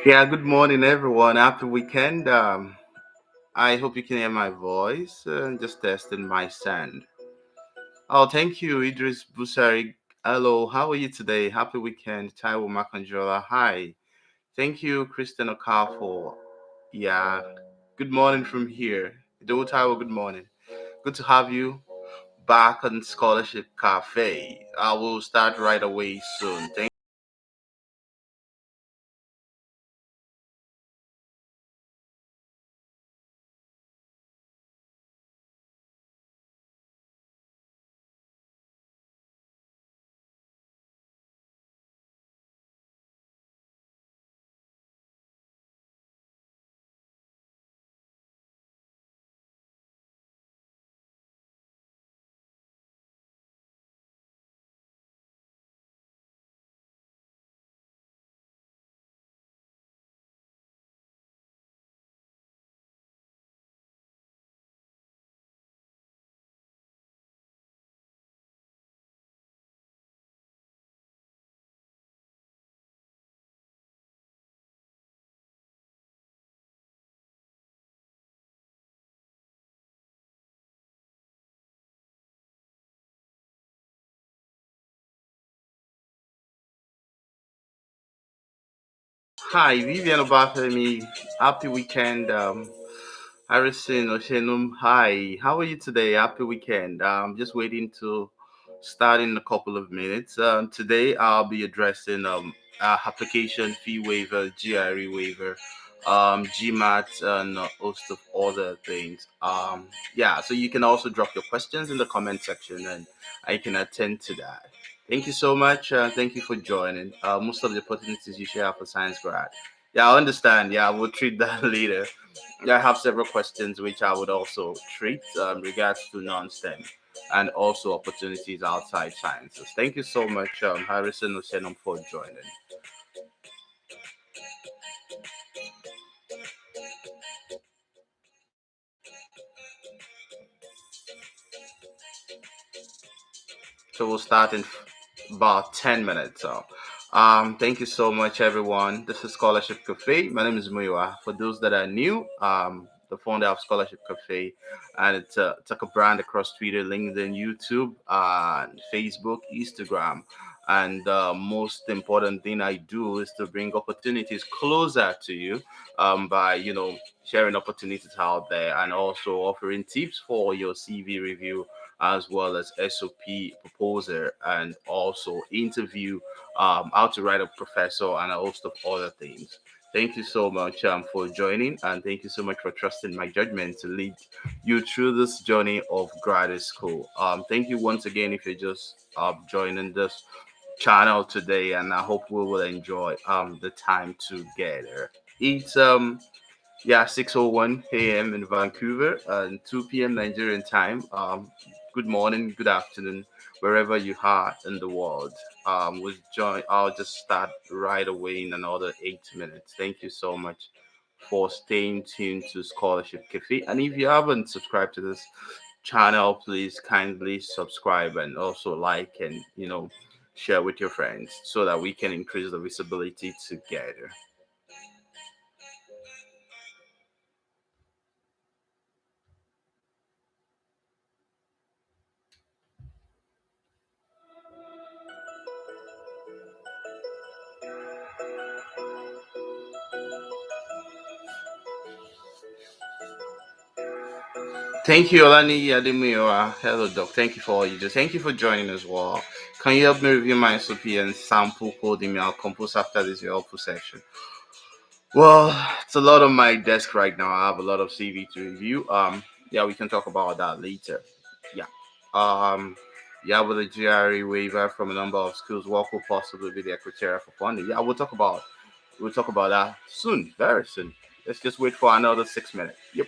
Yeah, good morning, everyone. Happy weekend. I hope you can hear my voice. Just testing my sound. Oh, thank you, Idris Busari. Hello, how are you today? Happy weekend, Taiwo Makanjola. Hi. Thank you, Kristen Okafo. Yeah, good morning from here. Do Taiwo, good morning. Good to have you back on Scholarship Cafe. I will start right away soon. Thank Hi, Vivian Obafemi. Happy weekend. Harrison Oshenum. Hi, how are you today? Happy weekend. Just waiting to start in a couple of minutes. Today I'll be addressing application fee waiver, GRE waiver, GMAT, and a host of other things. Yeah, so you can also drop your questions in the comment section, and I can attend to that. Thank you so much. Thank you for joining. Most of the opportunities you share for science grad. Yeah, I understand. Yeah, we'll treat that later. Yeah, I have several questions which I would also treat regards to non-STEM and also opportunities outside sciences. Thank you so much, Harrison Osenom, for joining. So we'll start in about 10 minutes. Thank you so much, everyone. This is Scholarship Cafe. My name is Muiwa. For those that are new, the founder of Scholarship Cafe, and it's like a brand across Twitter, LinkedIn, YouTube, Facebook, Instagram. And the most important thing I do is to bring opportunities closer to you by, sharing opportunities out there and also offering tips for your CV review as well as SOP proposer and also interview, how to write a professor and a host of other things. Thank you so much for joining, and thank you so much for trusting my judgment to lead you through this journey of graduate school. Thank you once again if you're just joining this channel today, and I hope we will enjoy the time together. It's 6:01 a.m. in Vancouver and 2 p.m. Nigerian time. Good morning, good afternoon, wherever you are in the world. I'll just start right away in another 8 minutes. Thank you so much for staying tuned to Scholarship Cafe. And if you haven't subscribed to this channel, please kindly subscribe and also like and share with your friends so that we can increase the visibility together. Thank you, Olani Ademiwa. Hello, Doc. Thank you for all you do. Thank you for joining as well. Can you help me review my SOP and sample coding I'll compose after this helpful session? Well, it's a lot on my desk right now. I have a lot of CV to review. Yeah, we can talk about that later. Yeah. Um, yeah, with the GRE waiver from a number of schools, what could possibly be their criteria for funding? Yeah, we'll talk about that soon, very soon. Let's just wait for another 6 minutes. Yep.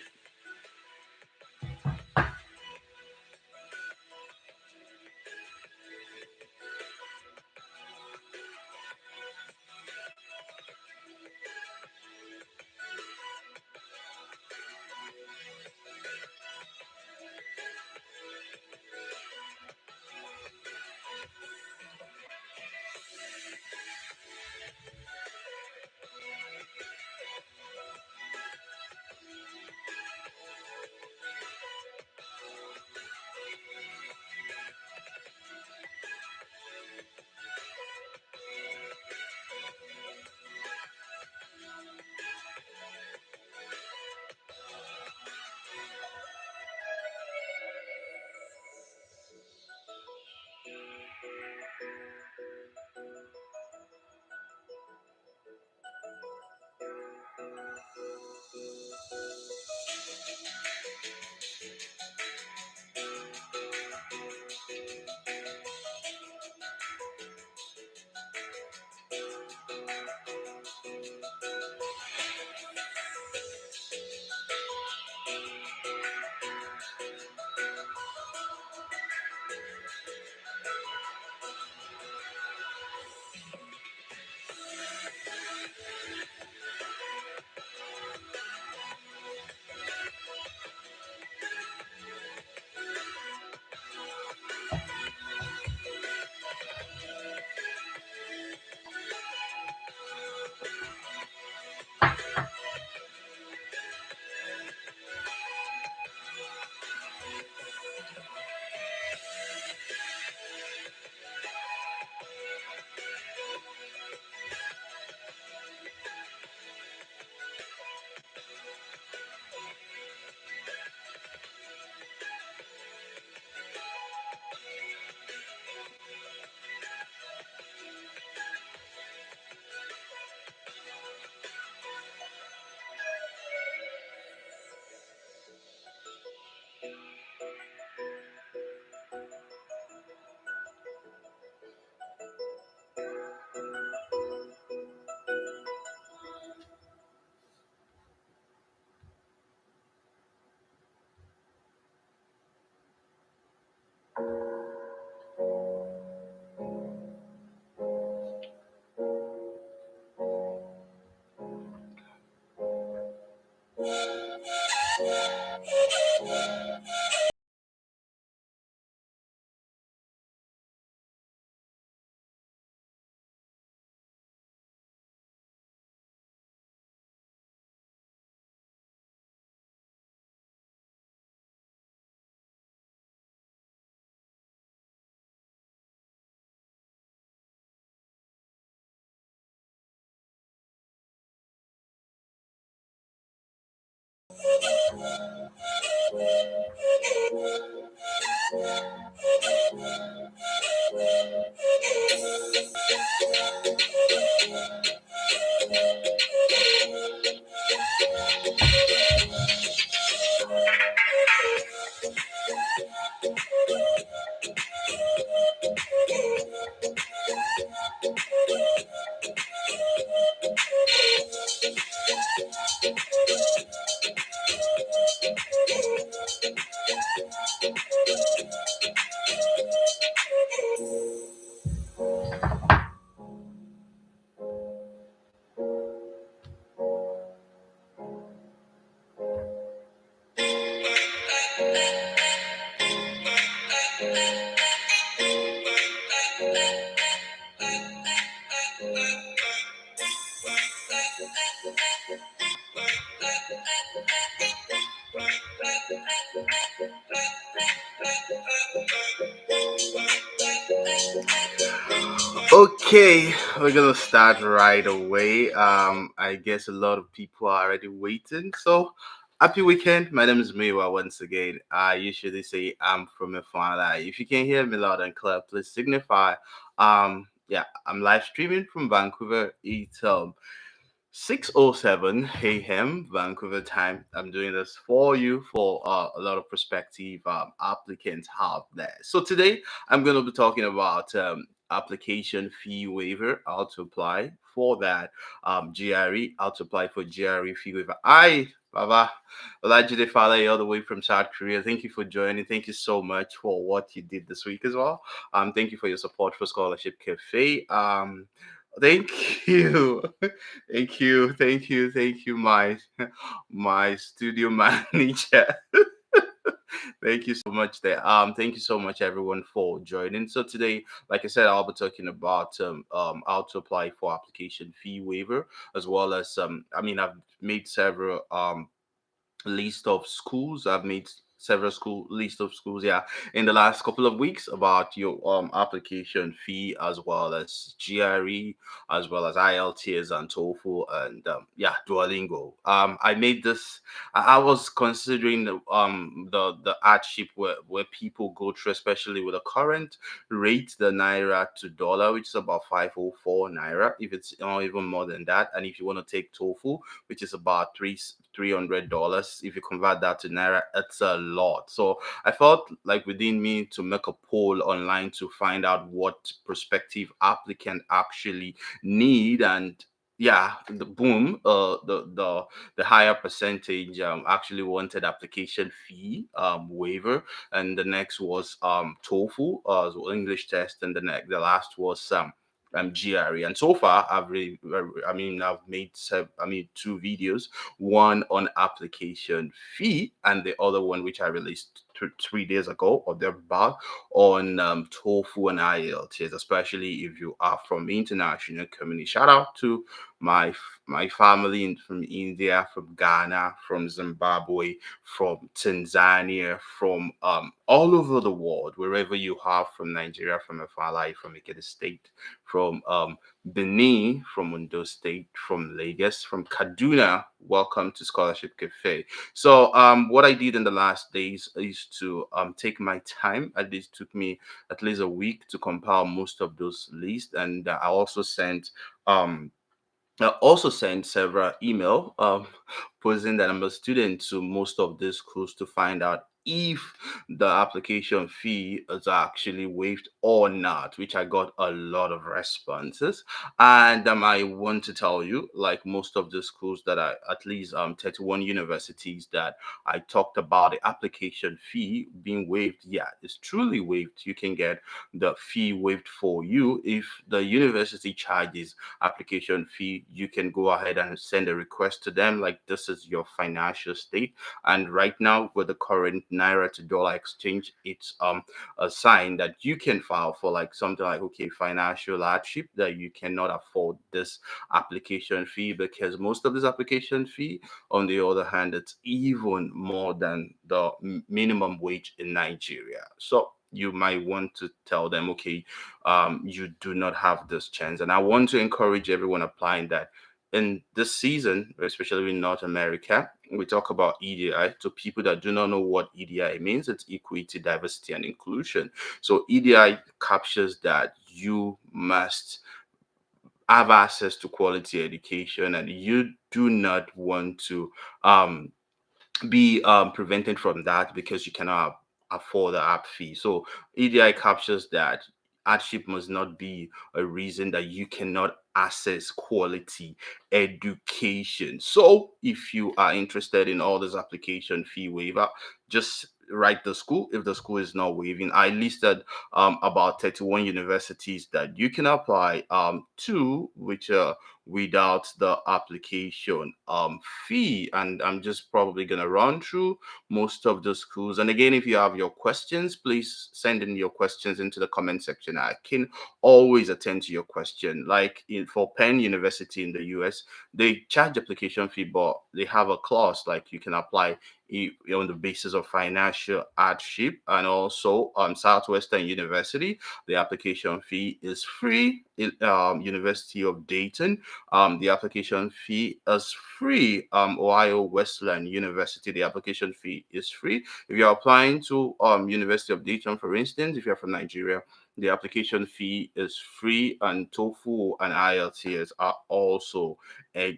Okay, we're gonna start right away. I guess a lot of people are already waiting. So, happy weekend. My name is Miwa once again. I usually say I'm from a fine. If you can hear me loud and clear, please signify. Yeah, I'm live streaming from Vancouver. It's 6:07 a.m. Vancouver time. I'm doing this for you for a lot of prospective applicants out there. So today I'm going to be talking about application fee waiver, how to apply for that, GRE, how to apply for GRE fee waiver. Baba, Olajide Fale, all the way from South Korea. Thank you for joining. Thank you so much for what you did this week as well. Thank you for your support for Scholarship Cafe. Thank you. Thank you, my studio manager. Thank you so much there. Thank you so much everyone for joining. So today, like I said, I'll be talking about how to apply for application fee waiver, as well as I've made several list of schools. I've made several school list of schools, yeah, in the last couple of weeks about your application fee, as well as GRE, as well as IELTS and TOEFl, and yeah, Duolingo. I made this. I was considering the hardship where people go through, especially with the current rate, the naira to dollar, which is about 504 naira, if it's not even more than that. And if you want to take TOEFL, which is about $300. If you convert that to naira, it's a lot. So I felt like we didn't mean to make a poll online to find out what prospective applicant actually need, and yeah, the boom, the higher percentage actually wanted application fee waiver, and the next was TOEFL, so English test, and the last was GRE. And so far, I've made two videos, one on application fee, and the other one, which I released 3 days ago or thereabout, on TOEFL and IELTS, especially if you are from the international community. Shout out to my family from India, from Ghana, from Zimbabwe, from Tanzania, from all over the world, wherever you are, from Nigeria, from Afala, from Ikeda State, from Benin, from Ondo State, from Lagos, from Kaduna. Welcome to Scholarship Cafe. So, what I did in the last days is to take my time. At least took me at least a week to compile most of those lists, and I also sent several email posing that I'm a student to most of these schools to find out if the application fee is actually waived or not, which I got a lot of responses. And I want to tell you, like most of the schools that I, at least 31 universities that I talked about, the application fee being waived, yeah, it's truly waived. You can get the fee waived for you. If the university charges application fee, you can go ahead and send a request to them, like this is your financial state. And right now, with the current naira to dollar exchange, it's a sign that you can file for like something like, okay, financial hardship, that you cannot afford this application fee, because most of this application fee, on the other hand, it's even more than the minimum wage in Nigeria. So you might want to tell them, okay, you do not have this chance. And I want to encourage everyone applying that in this season, especially in North America, we talk about EDI. To people that do not know what EDI means, it's equity, diversity, and inclusion. So EDI captures that you must have access to quality education, and you do not want to um, be prevented from that because you cannot afford the app fee. So EDI captures that hardship must not be a reason that you cannot access quality education. So if you are interested in all this application fee waiver, just write the school. If the school is not waiving, I listed about 31 universities that you can apply to, which without the application fee. And I'm just probably going to run through most of the schools. And again, if you have your questions, please send in your questions into the comment section. I can always attend to your question. Like for Penn University in the US, they charge application fee, but they have a clause like you can apply on the basis of financial hardship. And also Southwestern University, the application fee is free. University of Dayton, the application fee is free. Ohio Wesleyan University, the application fee is free. If you're applying to University of Dayton, for instance, if you're from Nigeria, the application fee is free, and TOEFl and IELTS are also a,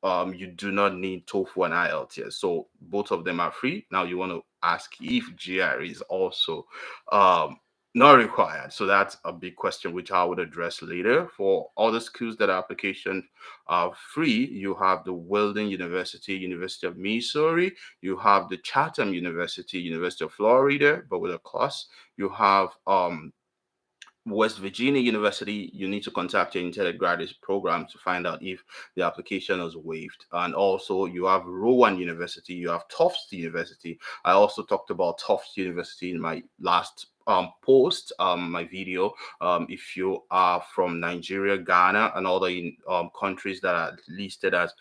you do not need TOEFL and IELTS. So both of them are free. Now you want to ask if GRE is also um, not required. So that's a big question, which I would address later. For all the schools that are application are free, you have the Weldon University, University of Missouri, you have the Chatham University, University of Florida, but with a cost. You have West Virginia University. You need to contact your intended graduate program to find out if the application is waived. And also, you have Rowan University, you have Tufts University. I also talked about Tufts University in my last post, my video. If you are from Nigeria, Ghana, and other countries that are listed as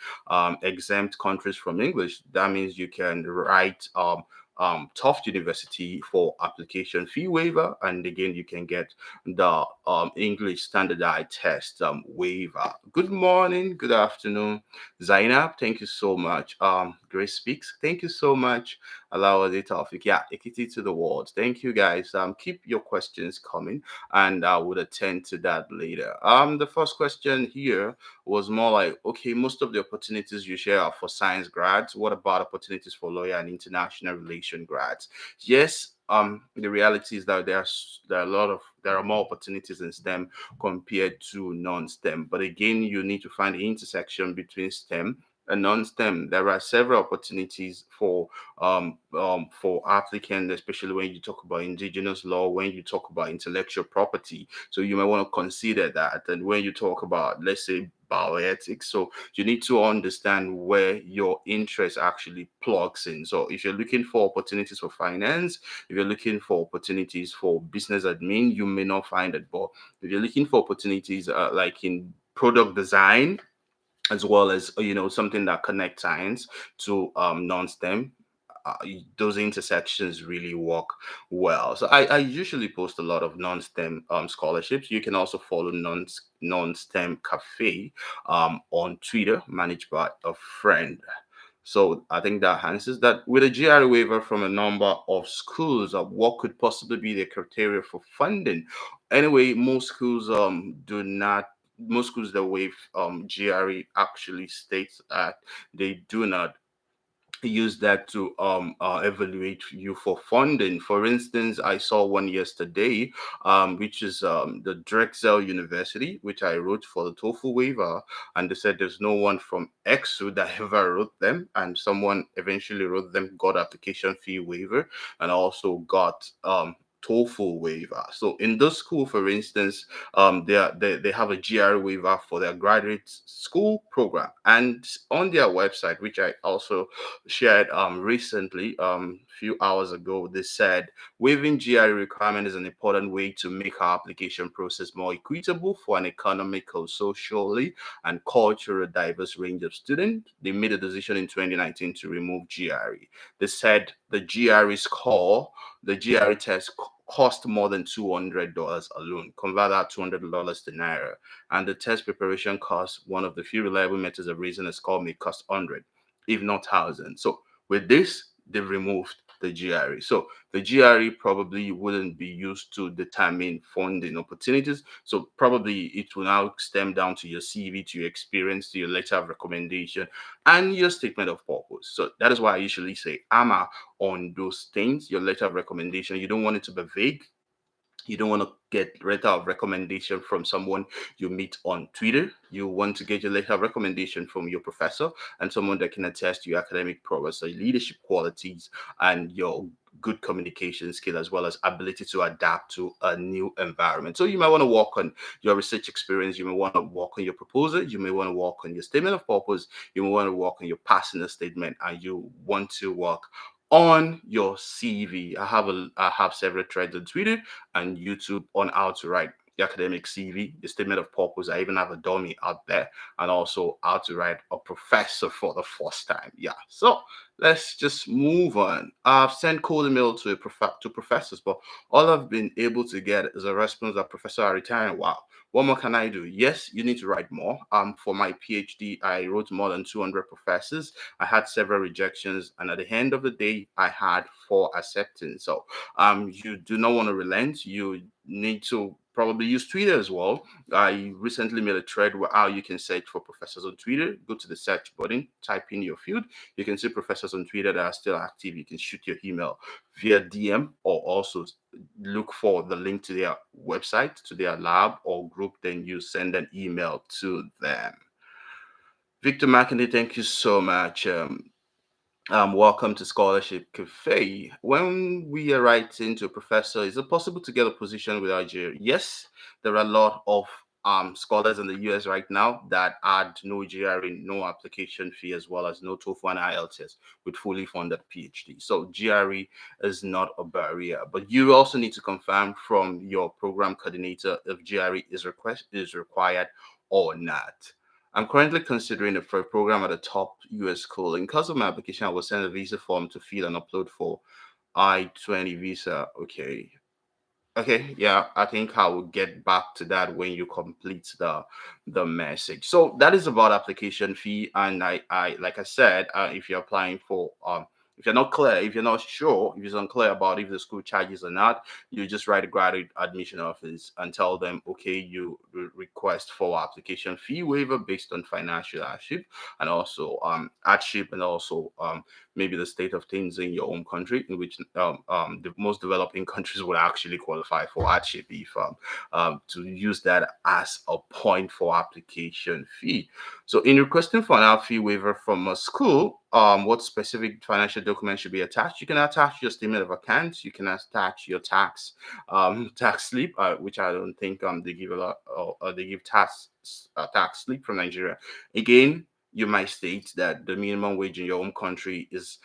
exempt countries from English, that means you can write Tufts University for application fee waiver, and again, you can get the English standardized test waiver. Good morning, good afternoon, Zainab. Thank you so much. Grace Speaks. Thank you so much. Allow the topic. Yeah, Ekiti to the world. Thank you guys. Keep your questions coming, and I would attend to that later. The first question here was more like, okay, most of the opportunities you share are for science grads. What about opportunities for lawyer and international relation grads? Yes, the reality is that there are more opportunities in STEM compared to non-STEM. But again, you need to find the intersection between STEM and non-STEM. There are several opportunities for applicants, especially when you talk about indigenous law, when you talk about intellectual property. So you might want to consider that. And when you talk about, let's say, bioethics, so you need to understand where your interest actually plugs in. So if you're looking for opportunities for finance, if you're looking for opportunities for business admin, you may not find it. But if you're looking for opportunities like in product design, as well as something that connects science to non-STEM, those intersections really work well. So I usually post a lot of non-STEM scholarships. You can also follow non-STEM Cafe on Twitter, managed by a friend. So I think that answers that. With a GRE waiver from a number of schools, what could possibly be the criteria for funding? Anyway, most schools do not. Most schools that waive GRE actually states that they do not use that to evaluate you for funding. For instance, I saw one yesterday, which is the Drexel University, which I wrote for the TOEFl waiver, and they said there's no one from EXU that ever wrote them, and someone eventually wrote them, got application fee waiver, and also got TOEFl waiver. So in this school, for instance, they have a GRE waiver for their graduate school program, and on their website, which I also shared recently, few hours ago, they said waiving GRE requirement is an important way to make our application process more equitable for an economical, socially, and culturally diverse range of students. They made a decision in 2019 to remove GRE. They said the GRE score, the GRE test cost more than $200 alone. Convert that $200 to naira, and the test preparation cost, one of the few reliable methods of raising a score, may cost 100, if not 1,000. So with this, they've removed the GRE. So the GRE probably wouldn't be used to determine funding opportunities. So probably it will now stem down to your CV, to your experience, to your letter of recommendation, and your statement of purpose. So that is why I usually say AMA on those things, your letter of recommendation. You don't want it to be vague. You don't want to get letter of recommendation from someone you meet on Twitter. You want to get your letter of recommendation from your professor and someone that can attest to your academic progress, your leadership qualities, and your good communication skill, as well as ability to adapt to a new environment. So you might want to work on your research experience. You may want to work on your proposal. You may want to work on your statement of purpose. You may want to work on your personal statement, and you want to work on your CV. I have several threads on Twitter and YouTube on how to write the academic CV, the statement of purpose. I even have a dummy out there, and also how to write a professor for the first time. Yeah. So let's just move on. I've sent cold email to to professors, but all I've been able to get is a response that professor are retiring. Wow. What more can I do? Yes, you need to write more. For my PhD, I wrote more than 200 professors. I had several rejections, and at the end of the day, I had four acceptance. So you do not want to relent. You need to probably use Twitter as well. I recently made a thread where how you can search for professors on Twitter. Go to the search button, type in your field. You can see professors on Twitter that are still active. You can shoot your email via DM, or also look for the link to their website, to their lab or group. Then you send an email to them. Victor McIntyre, thank you so much. Welcome to Scholarship Cafe. When we are writing to a professor, is it possible to get a position with Algeria? Yes, there are a lot of scholars in the US right now that add no GRE, no application fee, as well as no TOEFl and IELTS with fully funded PhD. So GRE is not a barrier, but you also need to confirm from your program coordinator if GRE is required or not. I'm currently considering a for a program at a top US school. In case of my application, I will send a visa form to fill and upload for I-20 visa. Okay. Okay, yeah, I think I will get back to that when you complete the message. So that is about application fee, and I like I said, if you're applying for if you're not clear, if you're not sure, if you're unclear about if the school charges or not, you just write a graduate admission office and tell them, okay, you request for application fee waiver based on financial hardship, and also hardship, and also maybe the state of things in your home country, in which the most developing countries would actually qualify for hardship if to use that as a point for application fee. So, in requesting for an fee waiver from a school, what specific financial documents should be attached? You can attach your statement of accounts. You can attach your tax slip, which I don't think they give a lot. They give tax slip from Nigeria. Again, you might state that the minimum wage in your home country is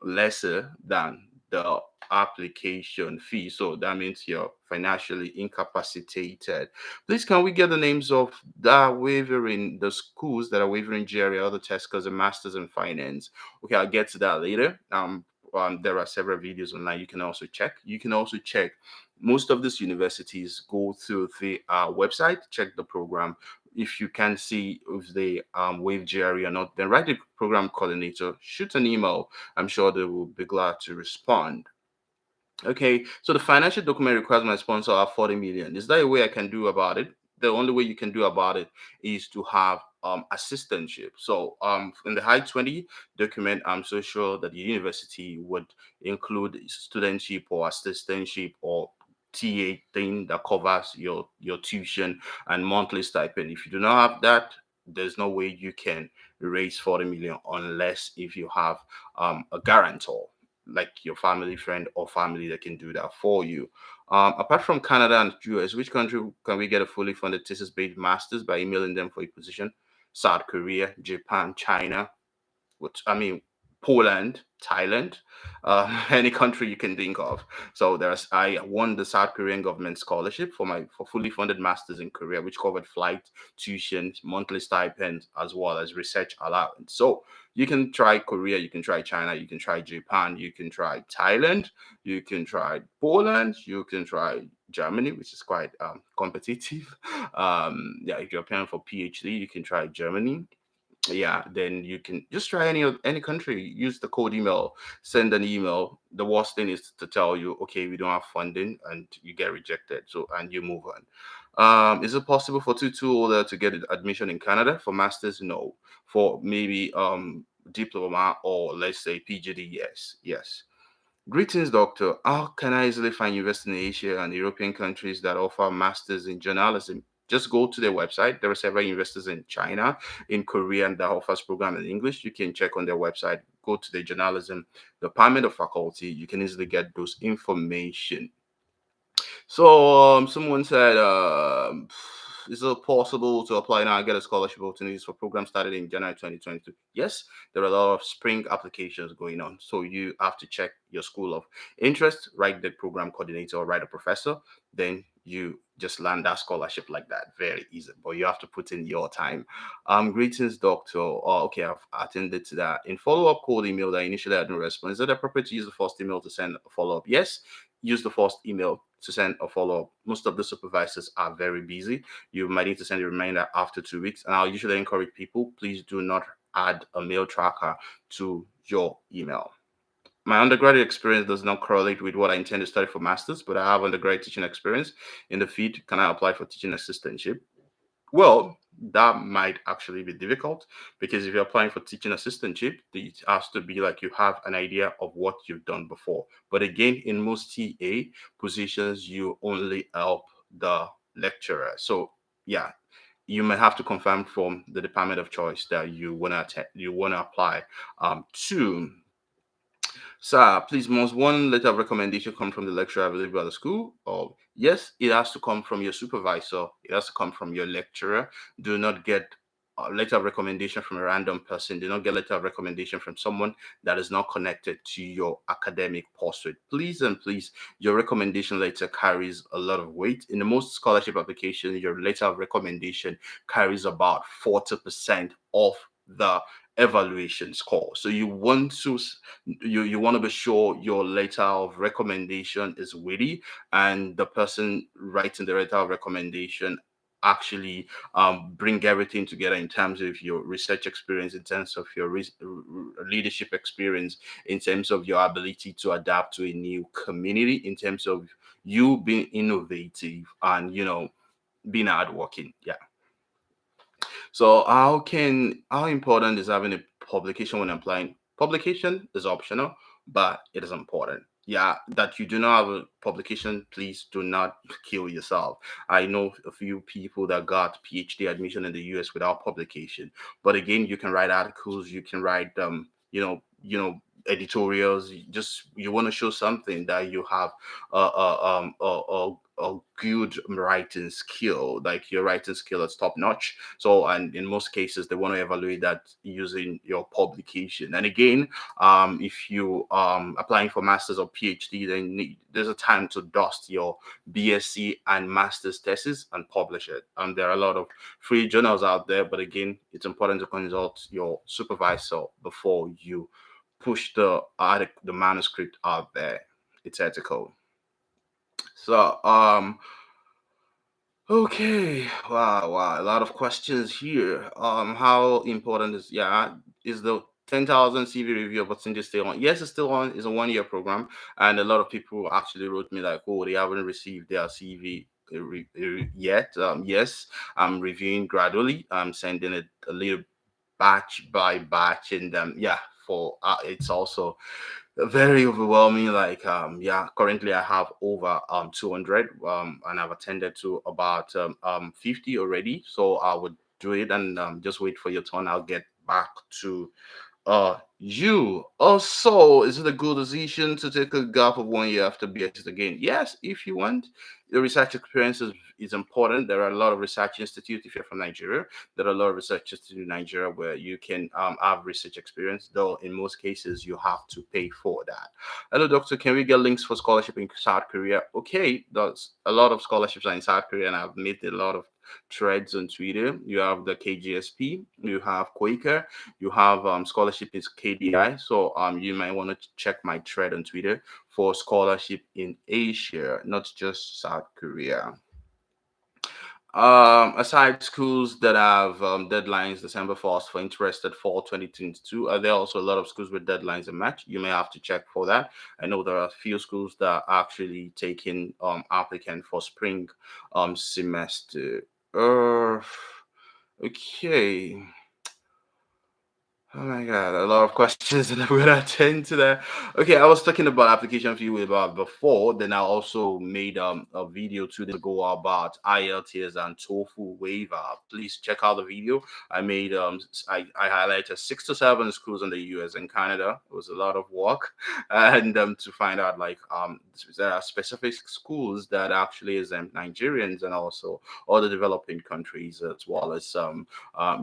lesser than the application fee. So that means you're financially incapacitated. Please, can we get the names of the wavering, the schools that are wavering GRE, other tests, because a master's in finance? Okay, I'll get to that later. There are several videos online you can also check. You can also check most of these universities, go through the website, check the program. If you can see if they waive GRE or not, then write the program coordinator, shoot an email. I'm sure they will be glad to respond. Okay, so the financial document requires my sponsor have 40 million. Is there a way I can do about it? the only way you can do about it is to have assistantship. So in the high 20 document, I'm so sure that the university would include studentship or assistantship or TA thing that covers your tuition and monthly stipend. If you do not have that, there's no way you can raise 40 million unless if you have a guarantor like your family friend or family that can do that for you. Apart from Canada and US, which country can we get a fully funded thesis-based masters by emailing them for a position? South Korea, Japan, China, which I mean, Poland, Thailand, any country you can think of. So I won the South Korean government scholarship for fully funded masters in Korea, which covered flight, tuition, monthly stipend, as well as research allowance. So you can try Korea, you can try China, you can try Japan, you can try Thailand, you can try Poland, you can try Germany, which is quite competitive. Yeah, if you're applying for PhD, you can try Germany. Yeah, then you can just try any country. Use the code email, send an email. The worst thing is to tell you, okay, we don't have funding, and you get rejected. So and you move on. Is it possible for two older to get admission in Canada for masters? No. For maybe diploma or let's say PGD, yes, yes. Greetings, Doctor. How can I easily find universities in Asia and European countries that offer masters in journalism? Just go to their website. There are several universities in China, in Korea, that offers program in English. You can check on their website. Go to the journalism department of faculty. You can easily get those information. So someone said, is it possible to apply now and get a scholarship opportunities for programs started in January 2022? Yes, there are a lot of spring applications going on. So you have to check your school of interest, write the program coordinator or write a professor, then you just land that scholarship like that. Very easy, but you have to put in your time. Greetings, doctor. Oh, okay, I've attended to that. In follow-up call email that initially had no response, is it appropriate to use the first email to send a follow-up? Yes, use the first email to send a follow-up. Most of the supervisors are very busy. You might need to send a reminder after 2 weeks. And I'll usually encourage people, please do not add a mail tracker to your email. My undergraduate experience does not correlate with what I intend to study for masters, but I have undergraduate teaching experience in the field. Can I apply for teaching assistantship? Well, that might actually be difficult because if you're applying for teaching assistantship, it has to be like you have an idea of what you've done before. But again, in most TA positions, you only help the lecturer. So yeah, you may have to confirm from the department of choice that you wanna apply to. Sir, please, must one letter of recommendation come from the lecturer available at the school? Or yes, it has to come from your supervisor. It has to come from your lecturer. Do not get a letter of recommendation from a random person. Do not get letter of recommendation from someone that is not connected to your academic pursuit. Please and please, your recommendation letter carries a lot of weight. In the most scholarship applications, your letter of recommendation carries about 40% of the evaluation score. So you want to be sure your letter of recommendation is witty and the person writing the letter of recommendation actually bring everything together in terms of your research experience, in terms of your leadership experience, in terms of your ability to adapt to a new community, in terms of you being innovative and being hardworking. Yeah. So how important is having a publication when applying? Publication is optional, but it is important. Yeah, that you do not have a publication, please do not kill yourself. I know a few people that got PhD admission in the US without publication. But again, you can write articles, you can write editorials. You want to show something that you have a good writing skill, like your writing skill is top notch. So, and in most cases, they want to evaluate that using your publication. And again, if you applying for masters or PhD, then there's a time to dust your BSc and master's thesis and publish it. And there are a lot of free journals out there, but again, it's important to consult your supervisor before you push the manuscript out there. It's ethical. So, okay, wow, a lot of questions here. How important is the 10,000 CV review opportunity still on? Yes, it's still on. It's a 1 year program, and a lot of people actually wrote me like, oh, they haven't received their CV yet. Yes, I'm reviewing gradually. I'm sending it a little batch by batch, and yeah, for it's also very overwhelming. Like yeah, currently I have over 200 and I've attended to about 50 already. So I would do it and just wait for your turn. I'll get back to you also. Is it a good decision to take a gap of 1 year after BS again? Yes, if you want. The research experience is important. There are a lot of research institutes if you're from Nigeria. There are a lot of research institutes in Nigeria where you can have research experience, though in most cases you have to pay for that. Hello, doctor. Can we get links for scholarship in South Korea? Okay, there's a lot of scholarships are in South Korea, and I've made a lot of threads on Twitter. You have the KGSP, you have Quaker, you have scholarship is KDI. So you might want to check my thread on Twitter for scholarship in Asia, not just South Korea. Aside schools that have deadlines December 1st for interested fall 2022, are there also a lot of schools with deadlines in March? You may have to check for that. I know there are a few schools that are actually taking applicant for spring semester. Okay. Oh my God, a lot of questions, and I'm gonna attend to that. Okay, I was talking about application fee with about before. Then I also made a video 2 days ago about IELTS and TOEFl waiver. Please check out the video. I made I highlighted 6 to 7 schools in the US and Canada. It was a lot of work, and to find out like there are specific schools that actually exempt Nigerians and also other developing countries, as well as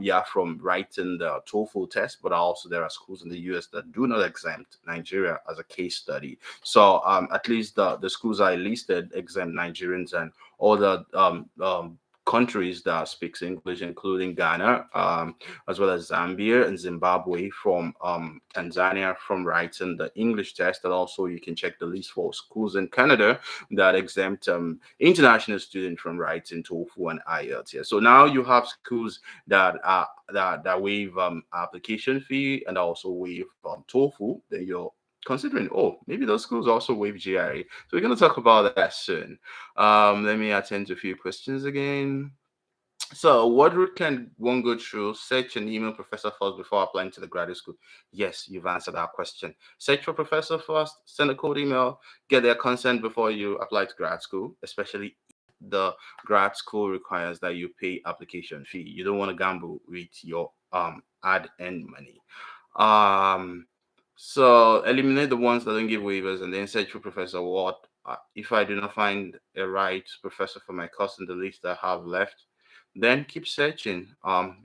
yeah, from writing the TOEFL test, but also there are schools in the US that do not exempt Nigeria as a case study. So at least the schools I listed exempt Nigerians and other countries that speaks English, including Ghana, as well as Zambia and Zimbabwe, from Tanzania from writing the English test. And also you can check the list for schools in Canada that exempt international students from writing TOEFL and IELTS. Yeah. So now you have schools that waive application fee and also waive TOEFL. Then you're considering, oh, maybe those schools also waive GRE. So we're going to talk about that soon. Let me attend to a few questions again. So, what route can one go through? Search and email professor first before applying to the graduate school. Yes, you've answered that question. Search for professor first, send a cold email, get their consent before you apply to grad school, especially if the grad school requires that you pay application fee. You don't want to gamble with your ad end money. Um, so eliminate the ones that don't give waivers and then search for professor. What if I do not find a right professor for my course in the list I have left? Then keep searching.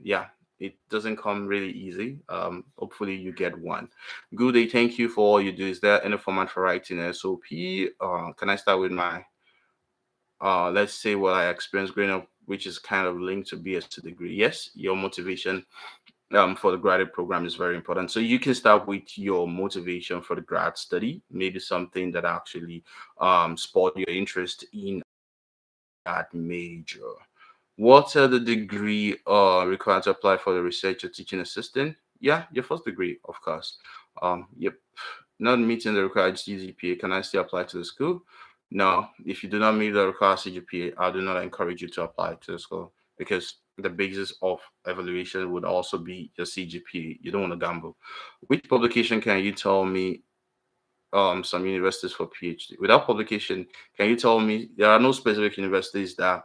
Yeah, it doesn't come really easy. Hopefully you get one. Good day. Thank you for all you do. Is there any format for writing SOP? Can I start with my let's say what I experienced growing up, which is kind of linked to BS2 degree. Yes, your motivation for the graduate program is very important. So you can start with your motivation for the grad study, maybe something that actually spurred your interest in that major. What are the degree required to apply for the research or teaching assistant? Yeah, your first degree, of course. Yep, not meeting the required CGPA. Can I still apply to the school? No, if you do not meet the required CGPA, I do not encourage you to apply to the school because the basis of evaluation would also be your CGPA. You don't want to gamble. Which publication can you tell me some universities for PhD? Without publication, can you tell me there are no specific universities that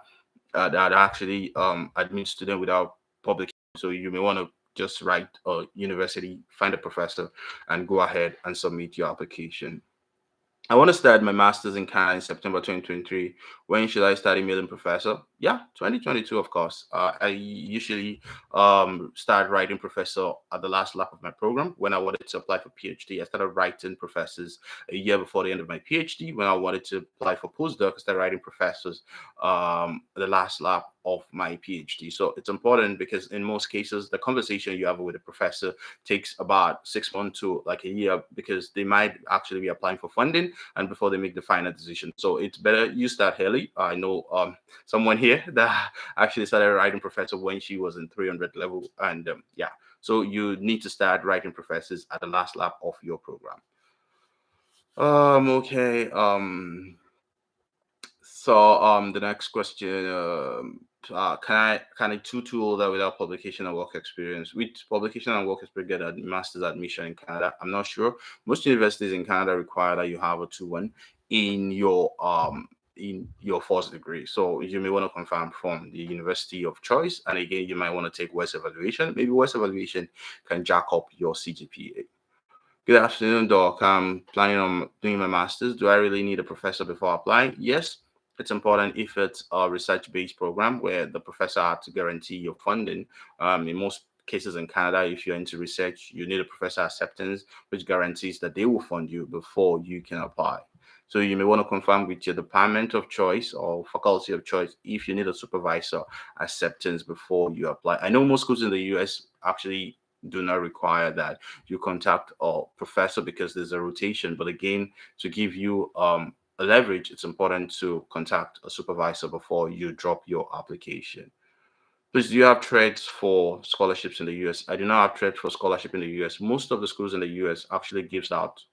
actually admit student without publication? So you may want to just write a university, find a professor, and go ahead and submit your application. I want to start my master's in Canada in September 2023. When should I start emailing professor? Yeah, 2022, of course. I usually start writing professor at the last lap of my program. When I wanted to apply for PhD, I started writing professors a year before the end of my PhD. When I wanted to apply for postdoc, I started writing professors the last lap of my PhD. So it's important because in most cases, the conversation you have with a professor takes about 6 months to like a year because they might actually be applying for funding and before they make the final decision. So it's better you start early. I know someone here that actually started writing professor when she was in 300 level, and yeah, so you need to start writing professors at the last lap of your program. Okay. So the next question, can a tutor holder without publication and work experience with publication and work experience get a master's admission in Canada? I'm not sure. Most universities in Canada require that you have a 2-1 in your first degree. So you may want to confirm from the university of choice, and again, you might want to take West Evaluation. Maybe West Evaluation can jack up your CGPA. Good afternoon, Doc. I'm planning on doing my master's. Do I really need a professor before applying? Yes, it's important if it's a research-based program where the professor had to guarantee your funding. In most cases in Canada, if you're into research, you need a professor acceptance, which guarantees that they will fund you before you can apply. So you may want to confirm with your department of choice or faculty of choice if you need a supervisor acceptance before you apply. I know most schools in the US actually do not require that you contact a professor because there's a rotation. But again, to give you a leverage, it's important to contact a supervisor before you drop your application. Please, do you have threads for scholarships in the US? I do not have thread for scholarship in the US. Most of the schools in the US actually gives out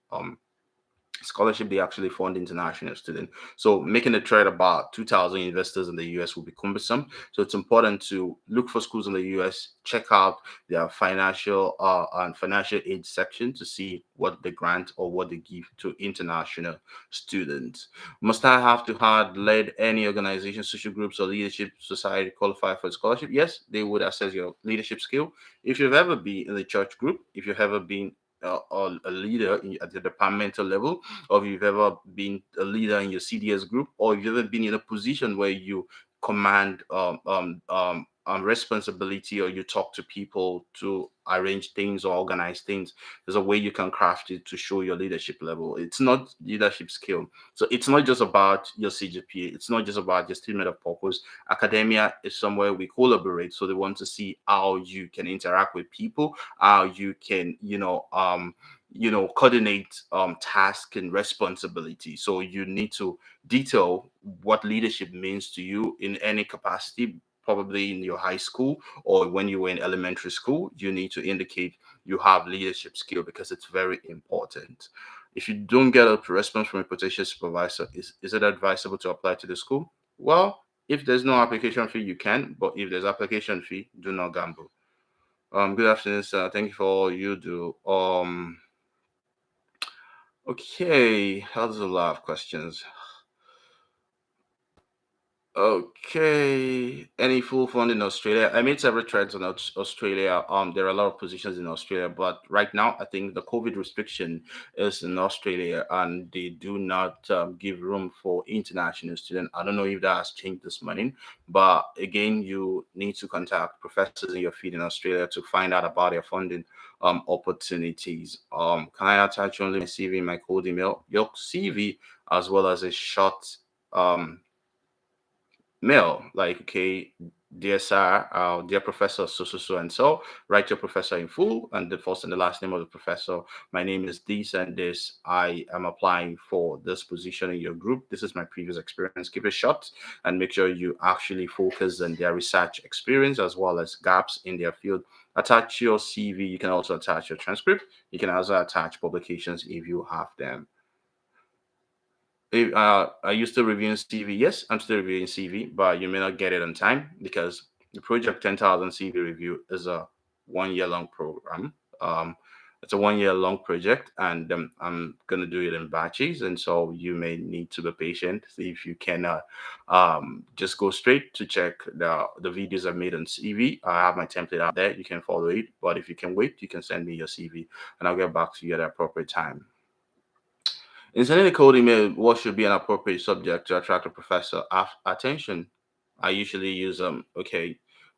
scholarship. They actually fund international students, so making a trade about 2,000 investors in the US will be cumbersome. So it's important to look for schools in the US, check out their financial and financial aid section to see what they grant or what they give to international students. Must I have to have led any organization, social groups, or leadership society qualify for scholarship? Yes, they would assess your leadership skill. If you've ever been in the church group, if you've ever been a leader at the departmental level, or if you've ever been a leader in your CDS group, or if you've ever been in a position where you command responsibility, or you talk to people to arrange things or organize things, there's a way you can craft it to show your leadership level. It's not leadership skill. So it's not just about your CGPA. It's not just about your statement of purpose. Academia is somewhere we collaborate. So they want to see how you can interact with people, how you can, coordinate task and responsibility. So you need to detail what leadership means to you in any capacity, probably in your high school or when you were in elementary school. You need to indicate you have leadership skill because it's very important. If you don't get a response from a potential supervisor, is it advisable to apply to the school? Well, if there's no application fee, you can, but if there's application fee, do not gamble. Good afternoon, sir. Thank you for all you do. Okay, that's a lot of questions. Okay, any full fund in Australia? I made several trades on Australia. There are a lot of positions in Australia, but right now I think the COVID restriction is in Australia, and they do not give room for international students. I don't know if that has changed this morning, but again, you need to contact professors in your field in Australia to find out about their funding opportunities. Can I attach only my CV, my code email, your CV, as well as a short um mail, like, okay, dear sir, dear professor, so so so and so. Write your professor in full and the first and the last name of the professor. My name is this and this. I am applying for this position in your group. This is my previous experience. Keep it short and make sure you actually focus on their research experience as well as gaps in their field. Attach your CV. You can also attach your transcript. You can also attach publications if you have them. Are you still reviewing CV? Yes, I'm still reviewing CV, but you may not get it on time because the project 10,000 CV review is a 1 year long program. It's a 1 year long project, and I'm gonna do it in batches, and so you may need to be patient. If you cannot, just go straight to check the videos I've made on CV. I have my template out there. You can follow it, but if you can wait, you can send me your CV, and I'll get back to you at the appropriate time. In sending a code email, what should be an appropriate subject to attract a professor attention? I usually use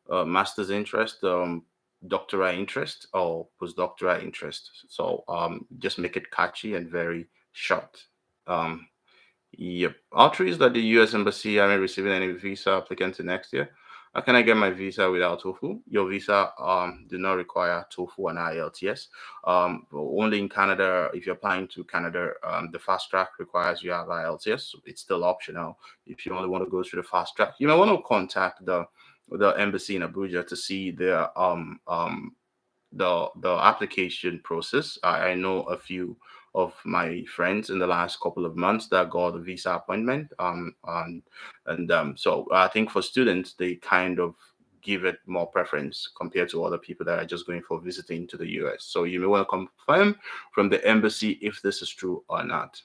master's interest, doctoral interest, or postdoctoral interest. So just make it catchy and very short. Um, Yep. Outreach that the U.S. Embassy aren't receiving any visa applicants next year. How can I get my visa without TOEFl? Your visa do not require TOEFl and IELTS. Yes. But only in Canada, if you're applying to Canada, the fast track requires you have IELTS. Yes, so it's still optional if you only want to go through the fast track. You may want to contact the embassy in Abuja to see the application process. I know a few of my friends in the last couple of months that got a visa appointment. So I think for students they kind of give it more preference compared to other people that are just going for visiting to the US. So you may want to confirm from the embassy if this is true or not.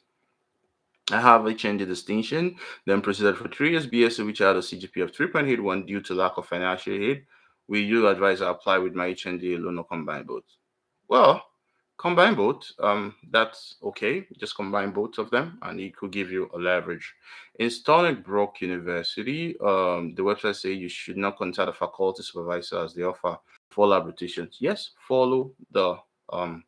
I have a change in distinction, then proceeded for 3 years BSc, which had a CGP of 3.81 due to lack of financial aid. Will you advise I apply with my HND alone or combine both? Well, combine both. That's okay. Just combine both of them, and it could give you a leverage. In Stony Brook University, the website say you should not contact the faculty supervisor as they offer full arbitration. Yes, um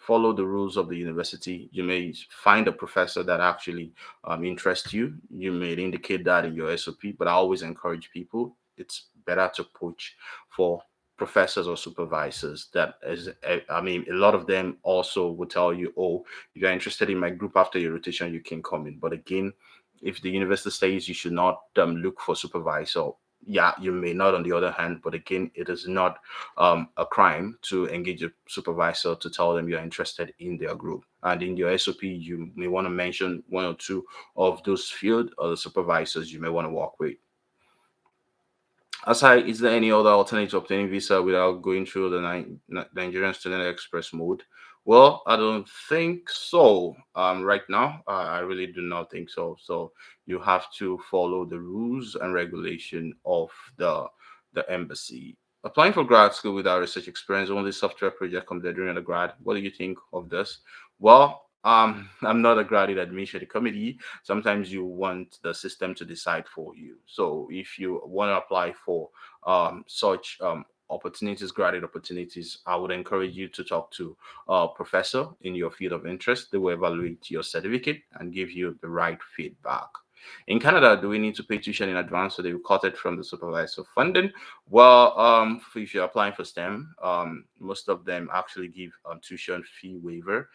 follow the rules of the university. You may find a professor that actually interests you. You may indicate that in your SOP, but I always encourage people it's better to poach for professors or supervisors that is I mean a lot of them also will tell you, oh, if you're interested in my group after your rotation you can come in. But again, if the university says you should not look for supervisor, yeah, you may not on the other hand, but again, it is not a crime to engage a supervisor to tell them you're interested in their group. And in your SOP, you may want to mention one or two of those field or the supervisors you may want to work with. Aside, is there any other alternative to obtaining visa without going through the Nigerian Student Express mode? Well, I don't think so. Right now, I really do not think so. So you have to follow the rules and regulation of the embassy. Applying for grad school without research experience, only software project comes there during undergrad. What do you think of this? Well, I'm not a graduate admission committee. Sometimes you want the system to decide for you. So if you want to apply for such opportunities, graduate opportunities, I would encourage you to talk to a professor in your field of interest. They will evaluate your certificate and give you the right feedback. In Canada, do we need to pay tuition in advance so they will cut it from the supervisor funding? Well, if you're applying for STEM, most of them actually give tuition fee waiver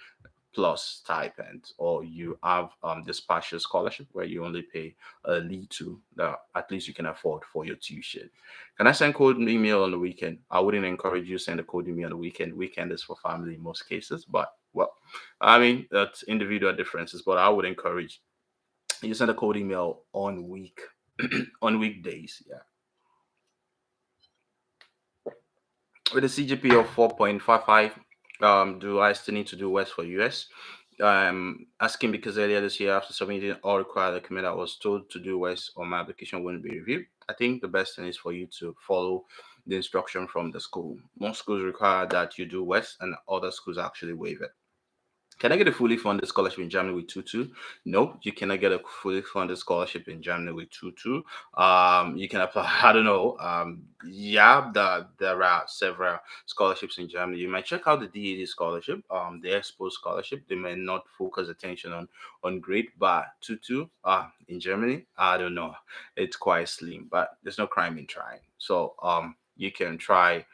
plus stipend, or you have this partial scholarship where you only pay a little that at least you can afford for your tuition. Can I send code email on the weekend? I wouldn't encourage you to send a code email on the weekend. Weekend is for family in most cases, but well, I mean that's individual differences. But I would encourage you send a code email on week on weekdays. Yeah, with a CGP of 4.55, do I still need to do West for US? Asking because earlier this year, after submitting all required documents, I was told to do West or my application wouldn't be reviewed. I think the best thing is for you to follow the instruction from the school. Most schools require that you do West, and other schools actually waive it. Can I get a fully funded scholarship in Germany with tutu? No, you cannot get a fully funded scholarship in Germany with tutu. You can apply. I don't know. Yeah, there are several scholarships in Germany. You might check out the DAD scholarship, the Expo scholarship. They may not focus attention on grade, but tutu. In Germany, I don't know. It's quite slim, but there's no crime in trying. So you can try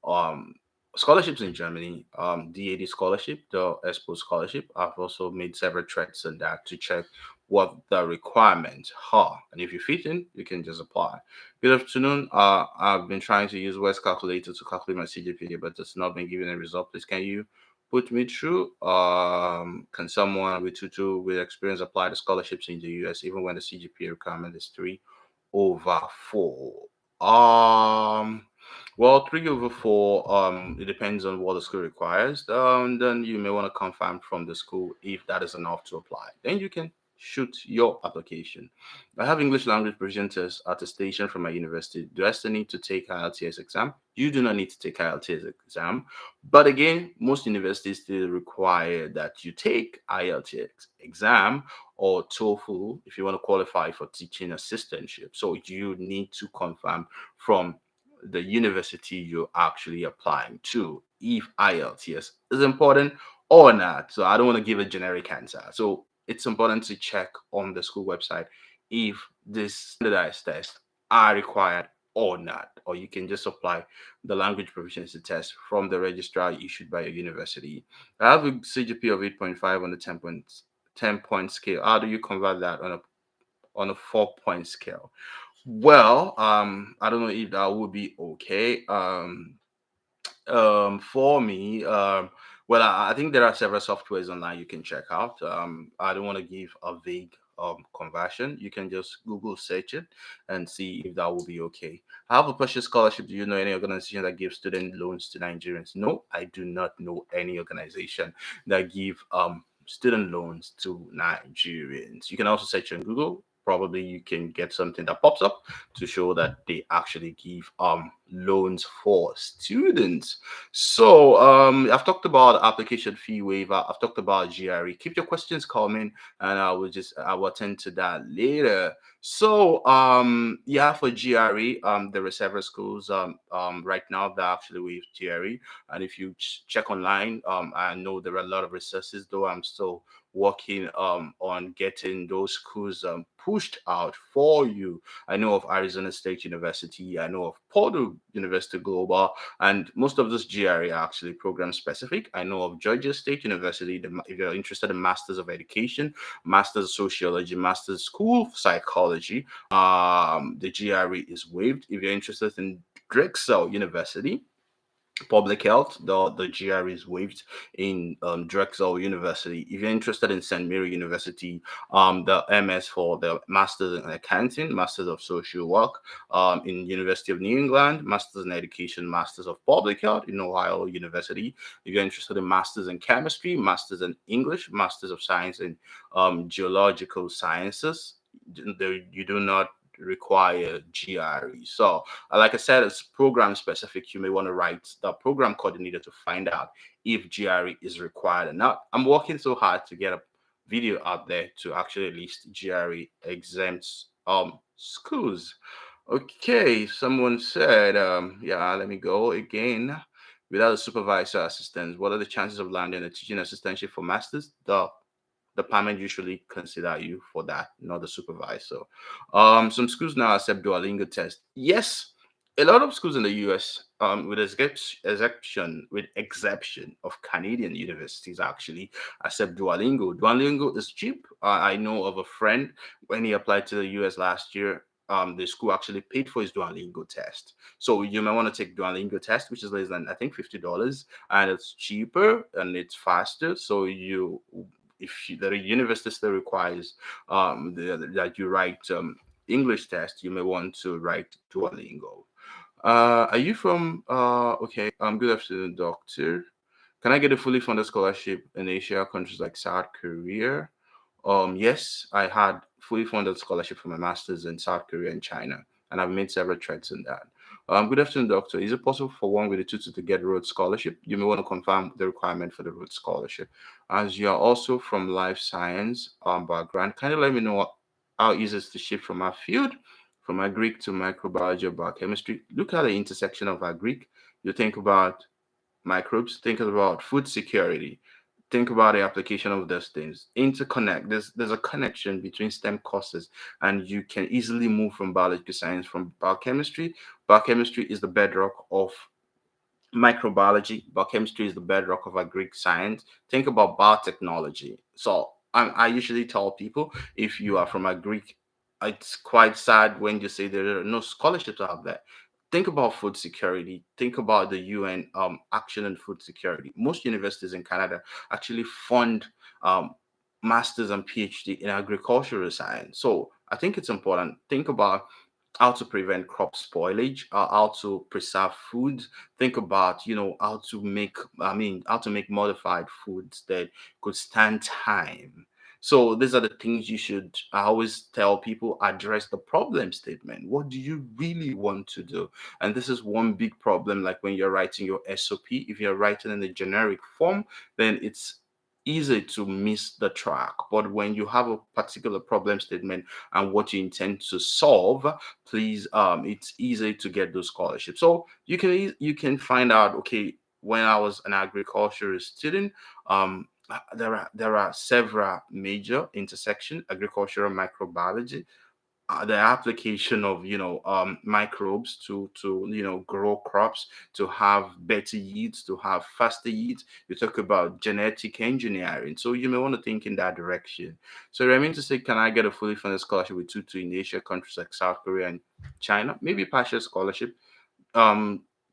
um scholarships in Germany, DAD scholarship, the Expo scholarship. I've also made several threads on that to check what the requirements are. And if you fit in, you can just apply. Good afternoon. I've been trying to use West Calculator to calculate my CGPA, but it's not been giving a result. Please, can you put me through? Can someone with tutor with experience apply the scholarships in the US even when the CGPA requirement is 3/4? Um, well, 3/4, it depends on what the school requires. Then you may want to confirm from the school if that is enough to apply. Then you can shoot your application. I have English language proficiency test attestation from my university. Do I still need to take IELTS exam? You do not need to take IELTS exam. But again, most universities still require that you take IELTS exam or TOEFl if you want to qualify for teaching assistantship. So you need to confirm from the university you're actually applying to if IELTS is important or not. So I don't want to give a generic answer. So it's important to check on the school website if this standardized tests are required or not, or you can just apply the language proficiency test from the registrar issued by a university. I have a CGP of 8.5 on the 10 point scale. How do you convert that on a 4 point scale? Well, I don't know if that would be okay. For me, well, I think there are several softwares online you can check out. I don't want to give a vague conversion. You can just Google search it and see if that will be okay. I have a purchase scholarship. Do you know any organization that gives student loans to Nigerians? No, I do not know any organization that give student loans to Nigerians. You can also search on Google. Probably you can get something that pops up to show that they actually give loans for students. So I've talked about application fee waiver. I've talked about GRE. Keep your questions coming, and I will attend to that later. So yeah, for GRE, there are several schools right now that actually waive GRE, and if you check online, I know there are a lot of resources. Though I'm still working on getting those schools pushed out for you. I know of Arizona State University. I know of Purdue University Global, and most of those GRE are actually program specific. I know of Georgia State University. If you're interested in Masters of Education, Masters of Sociology, Masters School of Psychology, the GRE is waived. If you're interested in Drexel University, public health, the GR is waived in Drexel University. If you're interested in St. Mary University, the MS for the Masters in Accounting, Masters of Social Work, in University of New England, Masters in Education, Masters of Public Health in Ohio University. If you're interested in Masters in Chemistry, Masters in English, Masters of Science in Geological Sciences, you do not require GRE. So like I said, it's program specific. You may want to write the program coordinator to find out if GRE is required or not. I'm working so hard to get a video out there to actually list GRE exempt schools. Okay, someone said, yeah, let me go again. Without a supervisor assistant, what are the chances of landing a teaching assistantship for masters? The department usually consider you for that, not the supervisor. Some schools now accept Duolingo test. Yes, a lot of schools in the US, with exception of Canadian universities, actually accept Duolingo. Duolingo is cheap. I know of a friend when he applied to the US last year. The school actually paid for his Duolingo test. So you might want to take Duolingo test, which is less than I think $50, and it's cheaper and it's faster. So the university still requires that you write English test, you may want to write Duolingo. Are you from? Okay. Good afternoon, doctor. Can I get a fully funded scholarship in Asia countries like South Korea? Yes, I had fully funded scholarship for my masters in South Korea and China, and I've made several threats in that. Good afternoon, doctor. Is it possible for one with a tutor to get Rhodes scholarship? You may want to confirm the requirement for the Rhodes scholarship. As you are also from life science background, can you let me know how easy it is to shift from our field, from our Greek to microbiology or biochemistry? Look at the intersection of our Greek. You think about microbes, think about food security, think about the application of those things. Interconnect. There's a connection between STEM courses, and you can easily move from biology to science from biochemistry. Biochemistry is the bedrock of microbiology. Biochemistry is the bedrock of our Greek science. Think about biotechnology. So I usually tell people, if you are from a Greek, it's quite sad when you say there are no scholarships out there. Think about food security. Think about the UN action on food security. Most universities in Canada actually fund um, masters and PhD in agricultural science. So I think it's important. Think about how to prevent crop spoilage, how to preserve food. Think about, how to make, how to make modified foods that could stand time. So these are the things you should, I always tell people, address the problem statement. What do you really want to do? And this is one big problem, like when you're writing your SOP, if you're writing in a generic form, then it's easy to miss the track. But when you have a particular problem statement and what you intend to solve, please, it's easy to get those scholarships. So you can find out, okay, when I was an agricultural student, there are several major intersection: agricultural microbiology, the application of microbes to grow crops, to have better yields, to have faster yields. You talk about genetic engineering, so you may want to think in that direction. So I mean to say, can I get a fully funded scholarship with tutor in Asia countries like South Korea and China? Maybe partial scholarship.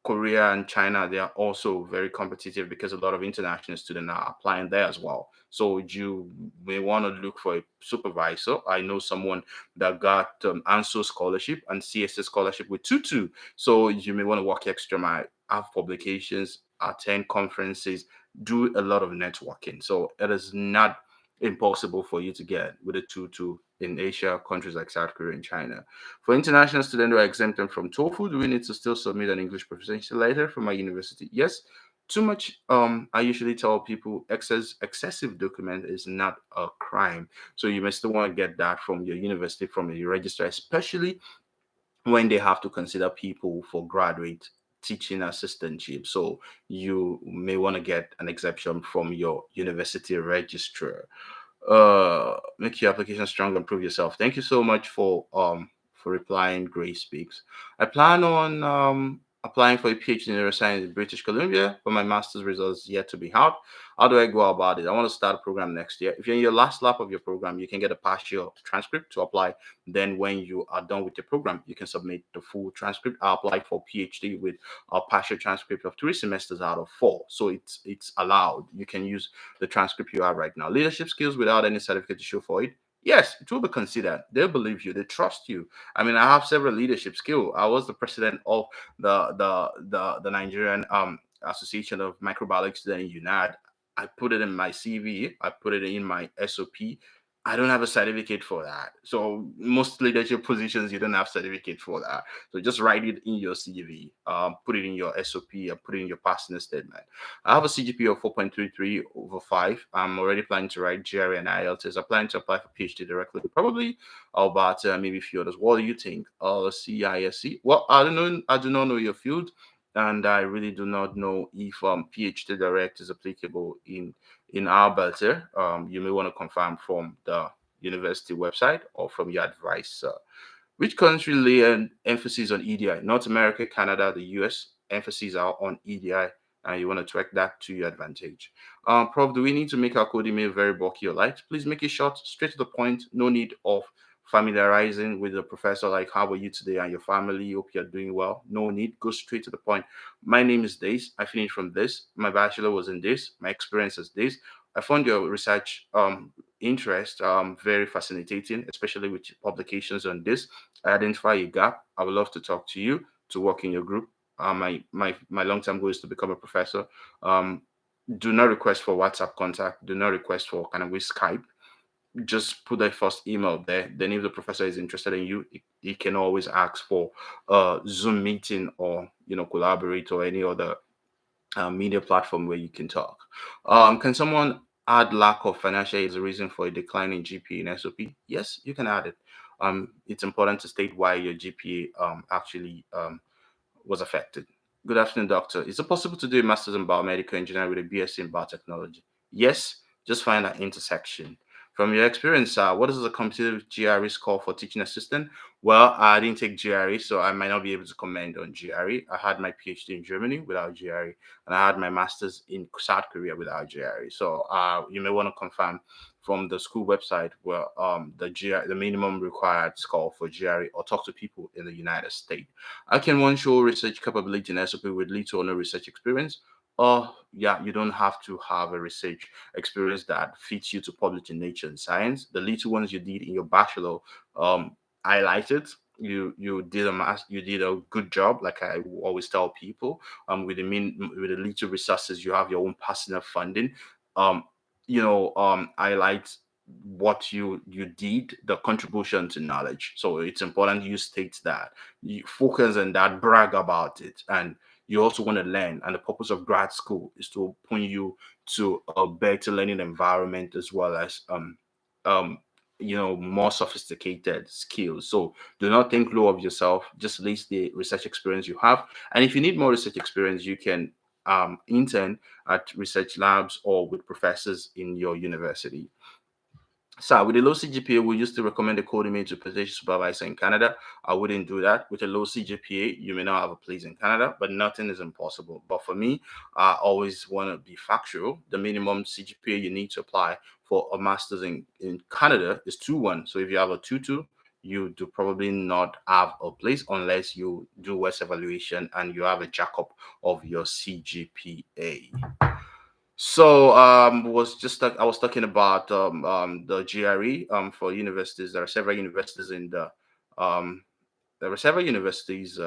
Korea and China, they are also very competitive because a lot of international students are applying there as well. So you may want to look for a supervisor. I know someone that got ANSO scholarship and CSS scholarship with Tutu. So you may want to work extra mile, have publications, attend conferences, do a lot of networking. So it is not impossible for you to get with a Tutu in Asia, countries like South Korea and China. For international students who are exempted from TOEFl, do we need to still submit an English proficiency letter from our university? Yes. Too much. I usually tell people excessive document is not a crime, so you may still want to get that from your university, from your registrar, especially when they have to consider people for graduate teaching assistantship. So you may want to get an exception from your university registrar. Make your application strong and prove yourself. Thank you so much for replying. Grace speaks. I plan on applying for a PhD in neuroscience in British Columbia, but my master's results yet to be out. How do I go about it? I want to start a program next year. If you're in your last lap of your program, you can get a partial transcript to apply. Then when you are done with your program, you can submit the full transcript. I applied for PhD with a partial transcript of 3 semesters out of 4. So it's allowed. You can use the transcript you have right now. Leadership skills without any certificate to show for it. Yes, it will be considered. They believe you. They trust you. I mean, I have several leadership skills. I was the president of the Nigerian Association of Microbiology Students in UNAD. I put it in my CV. I put it in my SOP. I don't have a certificate for that. So most leadership positions, you don't have certificate for that. So just write it in your CV, put it in your SOP, and put it in your passing statement. I have a CGPA of 4.33 over 5. I'm already planning to write GRE and IELTS. I plan to apply for PhD directly, probably, about maybe a few others. What do you think? CISC? Well, I don't know. I do not know your field, and I really do not know if PhD direct is applicable in Alberta. You may want to confirm from the university website or from your advisor. Which country lay an emphasis on EDI? North America, Canada, the US. Emphasis are on EDI, and you want to track that to your advantage. Prof, do we need to make our code email very bulky or light? Please make it short, straight to the point. No need of familiarizing with the professor, like how are you today and your family? Hope you're doing well. No need. Go straight to the point. My name is this. I finished from this. My bachelor was in this. My experience is this. I found your research interest very fascinating, especially with publications on this. Identify a gap. I would love to talk to you, to work in your group. My long term goal is to become a professor. Um, do not request for WhatsApp contact. Do not request for kind of with Skype. Just put the first email there. Then, if the professor is interested in you, he can always ask for a Zoom meeting or collaborate or any other media platform where you can talk. Can someone add lack of financial aid as a reason for a decline in GPA and SOP? Yes, you can add it. It's important to state why your GPA actually was affected. Good afternoon, doctor. Is it possible to do a master's in biomedical engineering with a BSc in biotechnology? Yes, just find that intersection. From your experience, what is the competitive GRE score for teaching assistant? Well, I didn't take GRE, so I might not be able to comment on GRE. I had my PhD in Germany without GRE, and I had my master's in South Korea without GRE. So you may want to confirm from the school website where the minimum required score for GRE, or talk to people in the United States. I can one show research capability in SOP with little or no research experience. Or yeah, you don't have to have a research experience that fits you to publish in Nature and Science. The little ones you did in your bachelor, highlighted. You did you did a good job. Like I always tell people, with the little resources you have, your own personal funding. Um, highlight what you did, the contribution to knowledge. So it's important you state that, you focus on that, brag about it, and you also want to learn. And the purpose of grad school is to open you to a better learning environment, as well as um more sophisticated skills. So do not think low of yourself. Just list the research experience you have, and if you need more research experience, you can intern at research labs or with professors in your university. So with a low CGPA, we used to recommend a coding to position supervisor in Canada. I wouldn't do that. With a low CGPA, you may not have a place in Canada, but nothing is impossible. But for me, I always want to be factual. The minimum CGPA you need to apply for a master's in Canada is 2.1. So if you have a 2.2, you do probably not have a place unless you do West evaluation and you have a jackup of your CGPA. So I was talking about the GRE for universities. There are several universities in the um there are several universities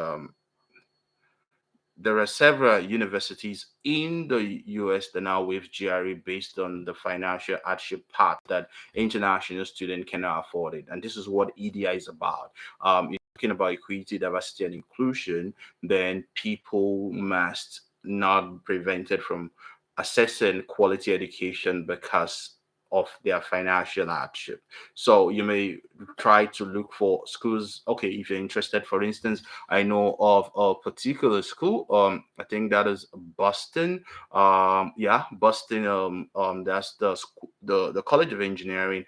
there are several universities in the US that now waive GRE based on the financial hardship part that international student cannot afford it. And this is what EDI is about. If you're talking about equity, diversity, and inclusion, then people must not be prevented from accessing quality education because of their financial hardship. So you may try to look for schools. Okay, if you're interested, for instance, I know of a particular school. I think that is Boston. Yeah, Boston. That's the College of Engineering.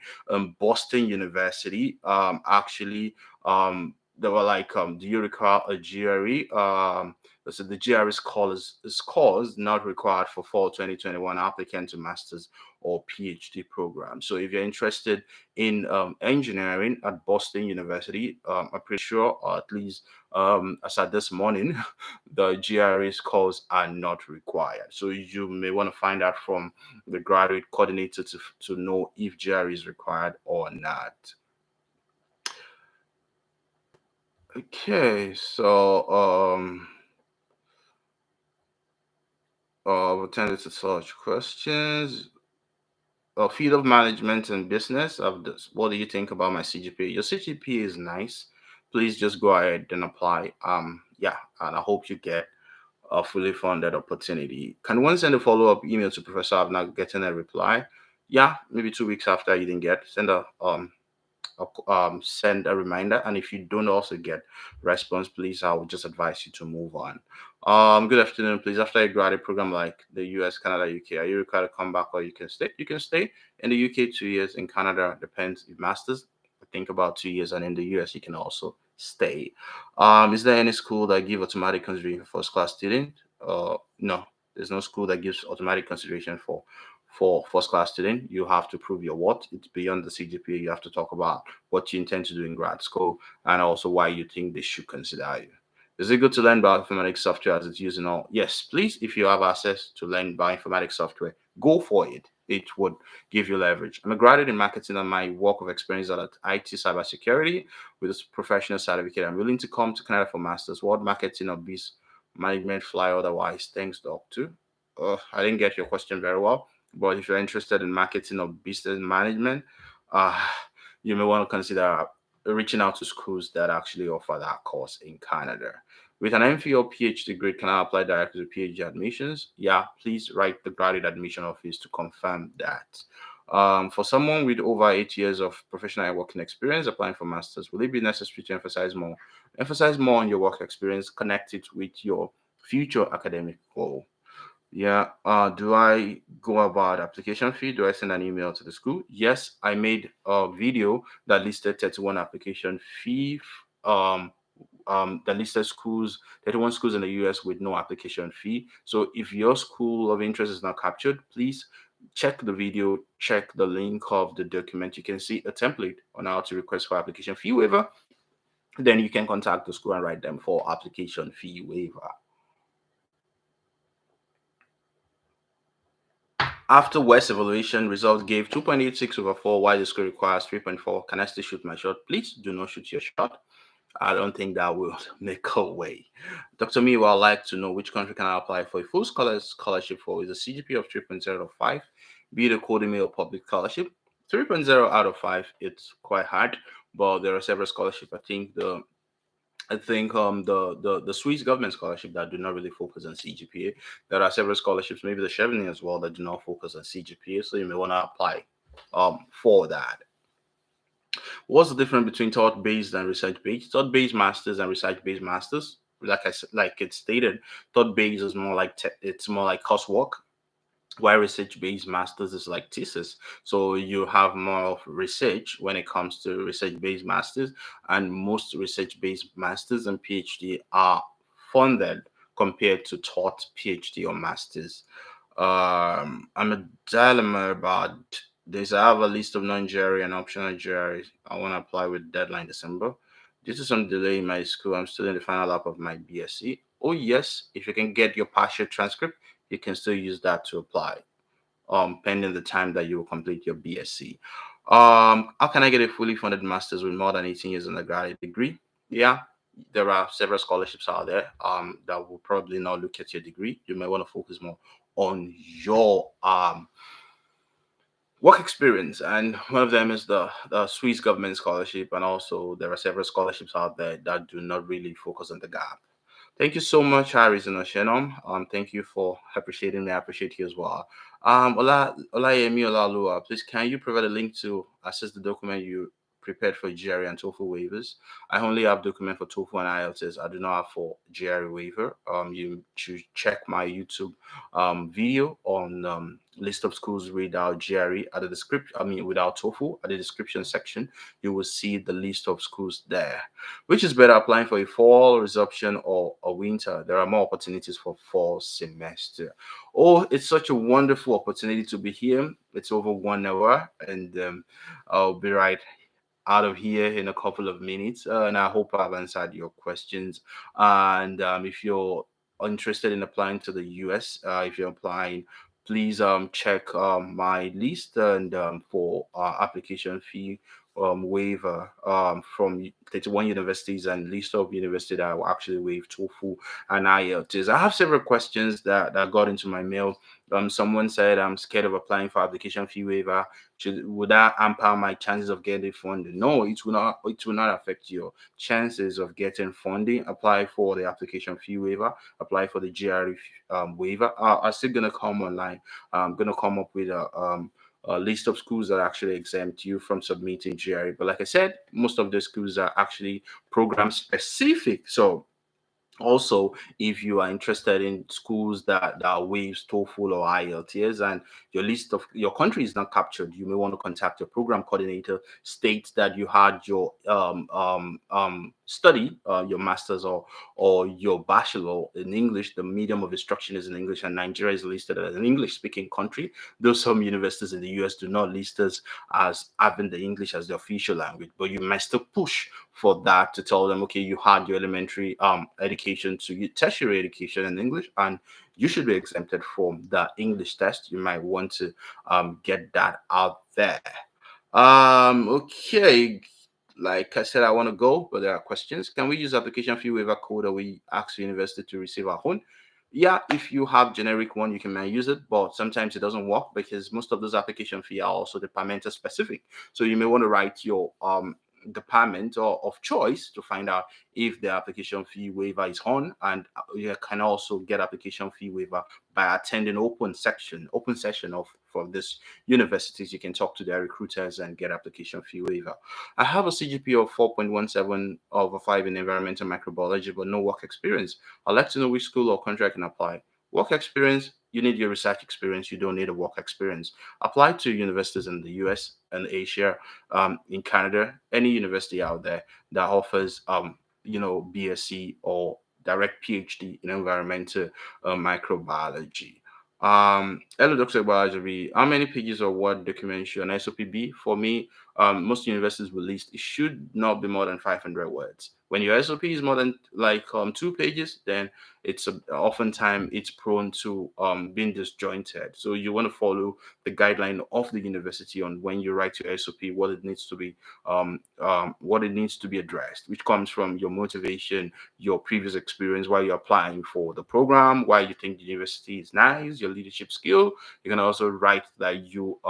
Boston University. Actually, they were like, do you require a GRE? So the GRE scores not required for fall 2021 applicant to masters or PhD program. So if you're interested in engineering at Boston University, I'm pretty sure, or at least as at this morning, the GRE scores are not required. So you may want to find out from the graduate coordinator to know if GRE is required or not. Okay, so we'll tend to such questions. Field of management and business. Of this, what do you think about my CGPA? Your CGPA is nice. Please just go ahead and apply. Yeah, and I hope you get a fully funded opportunity. Can one send a follow-up email to Professor? I've not getting a reply. Yeah, maybe 2 weeks after you didn't get, send a reminder. And if you don't also get response, please, I would just advise you to move on. Good afternoon, please. After a graduate program like the US, Canada, UK, are you required to come back or you can stay? You can stay in the UK 2 years. In Canada, depends if masters. I think about 2 years, and in the US, you can also stay. Is there any school that give automatic consideration for first class student? No, there's no school that gives automatic consideration for first class student. You have to prove your what. It's beyond the CGPA. You have to talk about what you intend to do in grad school and also why you think they should consider you. Is it good to learn bioinformatics software as it's used in all? Yes, please. If you have access to learn bioinformatics software, go for it. It would give you leverage. I'm a graduate in marketing, and my work of experience is at IT cybersecurity with a professional certificate. I'm willing to come to Canada for masters. What marketing or biz management fly otherwise? Thanks, Doctor. I didn't get your question very well, but if you're interested in marketing or business management, uh, you may want to consider reaching out to schools that actually offer that course in Canada. With an MPhil or PhD grade, can I apply directly to PhD admissions? Yeah, please write the graduate admission office to confirm that. For someone with over 8 years of professional and working experience applying for masters, will it be necessary to emphasize more on your work experience, connect it with your future academic goal? Yeah. Do I go about application fee? Do I send an email to the school? Yes, I made a video that listed 31 application fee. That listed 31 schools in the US with no application fee. So if your school of interest is not captured, please check the video, check the link of the document. You can see a template on how to request for application fee waiver. Then you can contact the school and write them for application fee waiver. After West evaluation, results gave 2.86 over 4, while the score requires 3.4. Can I still shoot my shot? Please do not shoot your shot. I don't think that will make a way. Dr. Me would like to know which country can I apply for a full scholarship for? Is a CGP of 3.0 out of 5, be it a Codemy or public scholarship? 3.0 out of 5, it's quite hard, but there are several scholarships. I think the Swiss government scholarship that do not really focus on CGPA. There are several scholarships, maybe the Chevening as well, that do not focus on CGPA. So you may want to apply for that. What's the difference between thought based and research based? Thought based masters and research based masters. Like I said, like it stated, thought based is more like it's more like coursework, while research-based masters is like thesis. So you have more of research when it comes to research-based masters, and most research-based masters and PhD are funded compared to taught PhD or masters. I'm a dilemma about There's I have a list of non-GRE and optional GRE. I want to apply with deadline December. Due to some delay in my school, I'm still in the final lap of my BSc. Oh yes, if you can get your partial transcript, you can still use that to apply. Pending the time that you will complete your BSc. How can I get a fully funded master's with more than 18 years undergraduate degree? Yeah, there are several scholarships out there that will probably not look at your degree. You may want to focus more on your work experience, and one of them is the Swiss government scholarship, and also there are several scholarships out there that do not really focus on the gap. Thank you so much, Harris and Oshenom. Thank you for appreciating me. I appreciate you as well. Olayemi Olalua, please can you provide a link to access the document you prepared for GRE and TOEFL waivers? I only have document for TOEFL and IELTS. I do not have for GRE waiver. You should check my YouTube video on list of schools without GRE at the description. I mean, without TOEFL at the description section, you will see the list of schools there. Which is better, applying for a fall resumption or a winter? There are more opportunities for fall semester. Oh, it's such a wonderful opportunity to be here. It's over 1 hour, and I'll be right out of here in a couple of minutes. And I hope I've answered your questions. And if you're interested in applying to the US, if you're applying, please check my list and for application fee waiver from 31 universities and list of universities that will actually waive TOEFL and IELTS. I have several questions that got into my mail. Someone said I'm scared of applying for application fee waiver. Would that hamper my chances of getting funding? No, it will not. It will not affect your chances of getting funding. Apply for the application fee waiver. Apply for the GRE waiver. I'm still gonna come online. I'm gonna come up with a list of schools that actually exempt you from submitting GRE. But like I said, most of the schools are actually program specific. So also, if you are interested in schools that waives TOEFL or IELTS and your list of your country is not captured, you may want to contact your program coordinator, state that you had your study, your master's or your bachelor in English. The medium of instruction is in English, and Nigeria is listed as an English-speaking country. Though some universities in the US do not list us as having the English as the official language, but you must still push for that to tell them, okay, you had your elementary education to your tertiary education in English, and you should be exempted from the English test. You might want to get that out there. Okay. Like I said, I want to go, but there are questions. Can we use application fee waiver code or we ask the university to receive our own? Yeah, if you have generic one, you can use it, but sometimes it doesn't work because most of those application fee are also departmental specific. So you may want to write your department or of choice to find out if the application fee waiver is on, and you can also get application fee waiver by attending open session of for this universities. You can talk to their recruiters and get application fee waiver. I have a CGP of 4.17 over 5 in environmental microbiology, but no work experience. I'd like to know which school or country I can apply. Work experience, you need your research experience. You don't need a work experience. Apply to universities in the US and Asia, in Canada, any university out there that offers, BSc or direct PhD in environmental microbiology. Hello, Dr. Bajabi. How many pages of Word document should an SOP be? For me, most universities will list it should not be more than 500 words. When your SOP is more than like 2 pages, then it's oftentimes it's prone to being disjointed. So you want to follow the guideline of the university on when you write your SOP, what it needs to be addressed, which comes from your motivation, your previous experience, why you're applying for the program, why you think the university is nice, your leadership skill. You can also write that you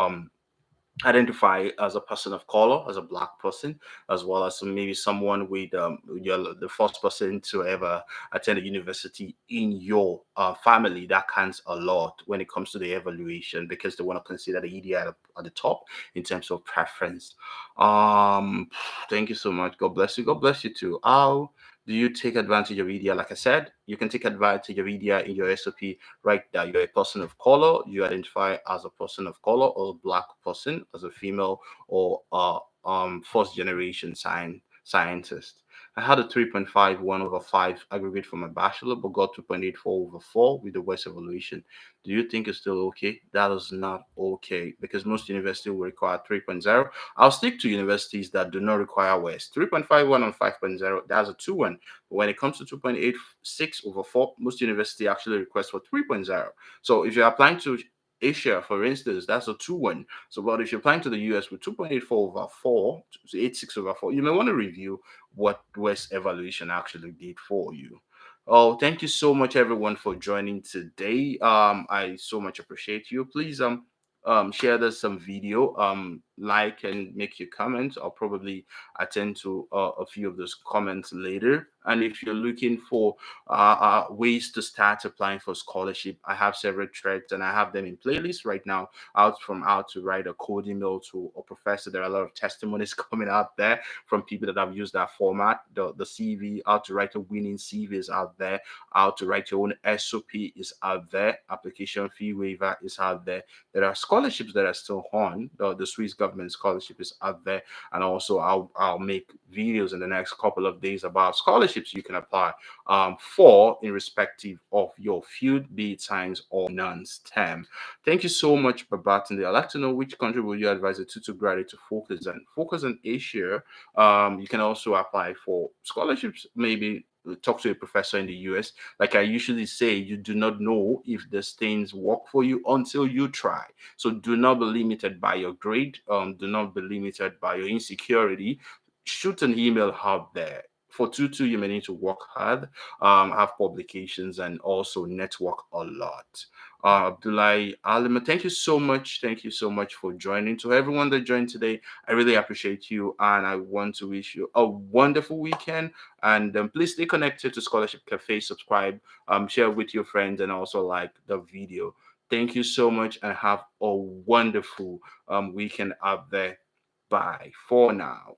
identify as a person of color, as a black person, as well as maybe someone with you're the first person to ever attend a university in your family. That counts a lot when it comes to the evaluation because they want to consider the EDI at the top in terms of preference. Um, Thank you so much. God bless you. God bless you too. How do you take advantage of EDI? Like I said, you can take advantage of EDI in your SOP. Right, that you're a person of color, you identify as a person of color or a black person, as a female or first generation scientist. I had a 3.5 1 over 5 aggregate for my bachelor, but got 2.84 over 4 with the West evaluation. Do you think it's still okay? That is not okay because most universities will require 3.0. I'll stick to universities that do not require West. 3.51 on 5.0, that's a 2-1. But when it comes to 2.86 over 4, most universities actually request for 3.0. So if you're applying to Asia, for instance, that's a 2-1. So, but if you're applying to the US with 2.84 over 4, 86 over 4, you may want to review what West evaluation actually did for you. Oh, thank you so much, everyone, for joining today. I so much appreciate you. Please share this some video, like and make your comments. I'll probably attend to a few of those comments later. And if you're looking for ways to start applying for scholarship, I have several threads and I have them in playlists right now. Out from how to write a code email to a professor. There are a lot of testimonies coming out there from people that have used that format. The CV, how to write a winning CV is out there. How to write your own SOP is out there. Application fee waiver is out there. There are scholarships that are still on. The Swiss government scholarship is out there, and also I'll make videos in the next couple of days about scholarships you can apply for in respective of your field, be it science or non-STEM. Thank you so much, Babatunde. I'd like to know which country would you advise a tutor graduate to focus on? Focus on Asia. You can also apply for scholarships, maybe talk to a professor in the US. Like I usually say, you do not know if these things work for you until you try. So do not be limited by your grade. Do not be limited by your insecurity. Shoot an email out there. For tutu, you may need to work hard, have publications, and also network a lot. Abdullah Alima, thank you so much. Thank you so much for joining. To everyone that joined today, I really appreciate you, and I want to wish you a wonderful weekend. And please stay connected to Scholarship Cafe, subscribe, share with your friends, and also like the video. Thank you so much, and have a wonderful weekend out there. Bye for now.